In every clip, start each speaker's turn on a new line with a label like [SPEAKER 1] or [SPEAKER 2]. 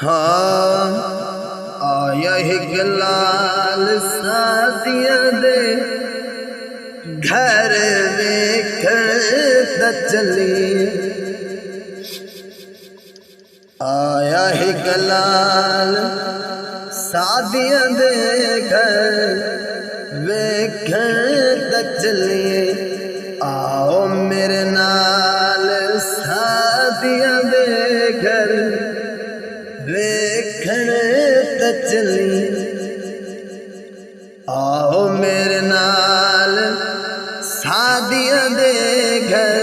[SPEAKER 1] हाँ आया एक लाल सादियां दे घर वेख चली। आया एक लाल सादियां दे घर वेख चलिए। आओ मेरे नाल सादियां दे घर वेखण चली। आओ मेरे नाल सादियां दे घर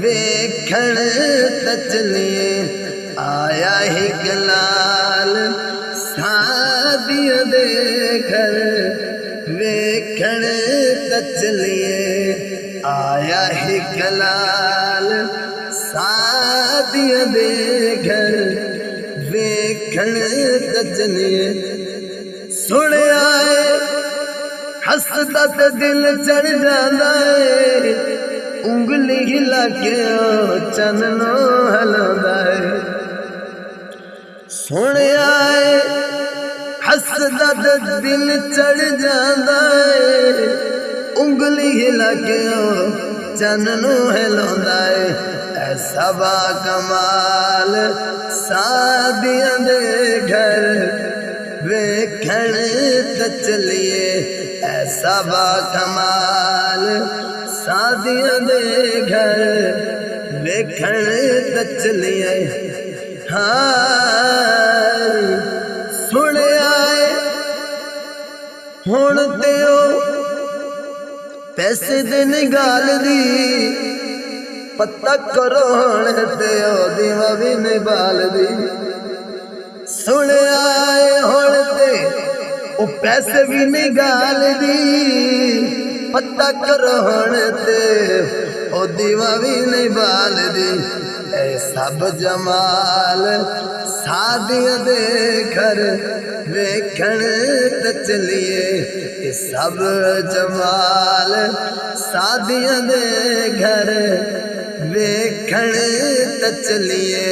[SPEAKER 1] वेखण चलिए। आया एक लाल सादियां दे घर वेखण चलिए। आया एक लाल सादियां दे घर वेखण चलिए। सुन आए हसदा ते दिल चढ़ जांदा है, उंगली हिला के चन्नो हिलांदा है। सुन आए हसदा ते दिल चढ़ जांदा है, उंगली हिला के चन्नो हिलांदा है। ऐसा बा कमाल सादियां दे घर वेखण चलिए। ऐसा बा कमाल सादियां दे घर वेखण चलिए। हाँ सुन आए हुण ते पैसे दे निगाल दी पत्ता करो हुण ते दीवा भी निबाल दी। सुन आए हुण ते ओ पैसे भी निगाल दी पत्ता करो हुण ते ओ दीवा भी निबाल दी। ऐ सब जमाल सादियां दे घर वेखण चलिए। ये सब जमाल सादियां दे घर वेखण चलिए।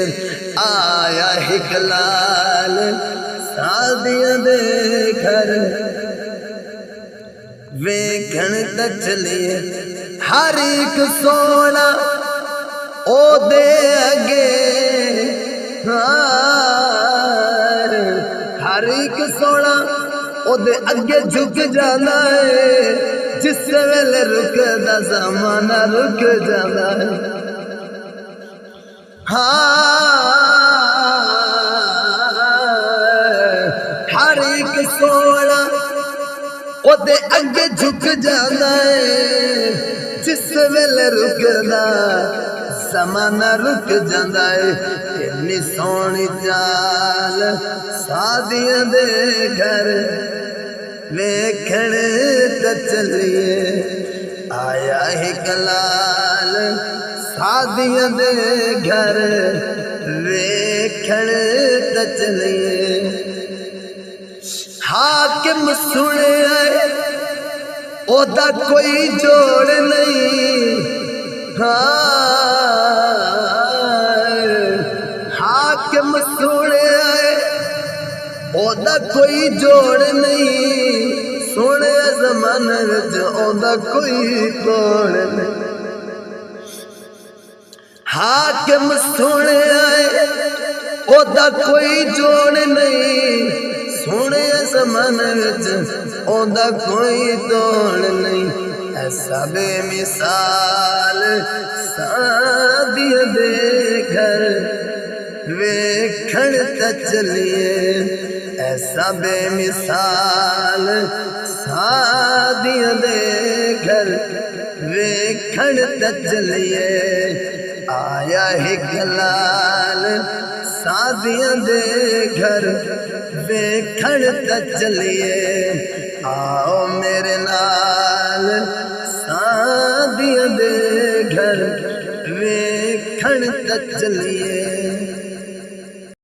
[SPEAKER 1] आया एक लाल सादियां दे घर वेखण चलिए। हर एक सोना ओ दे अगे, हर एक सोना ओ दे अगे झुक जाना है। जिस वेले रुकदा ज़माना रुक जाना है। हर एक सोना ओदे अगे झुक जाना है। जिस वेले रुकदा ज़माना रुक जाता है। इन्नी सोहनी चाल सादियां दे घर वेखण चलिए। आया एक लाल सादियां दे घर वेखण चलिए। हाकिम सुन आए ओदा कोई जोड़ नहीं। हाकिम सुन आए ओदा कोई जोड़ नहीं। सोने ज़माने विच ओदा कोई तोड़ नहीं। हाकिम सुन आए ओदा कोई जोड़ नहीं। सोने ज़माने विच ओदा कोई तोड़ नहीं। ऐसा बेमिसाल सादियां दे घर वेखण चलिए। ऐसा बेमिसाल सादियां दे घर वेखण चलिए। आया एक लाल सादियां दे घर वेखण चलिए। आओ मेरे नाल सादियां दे घर वेखण चलिए।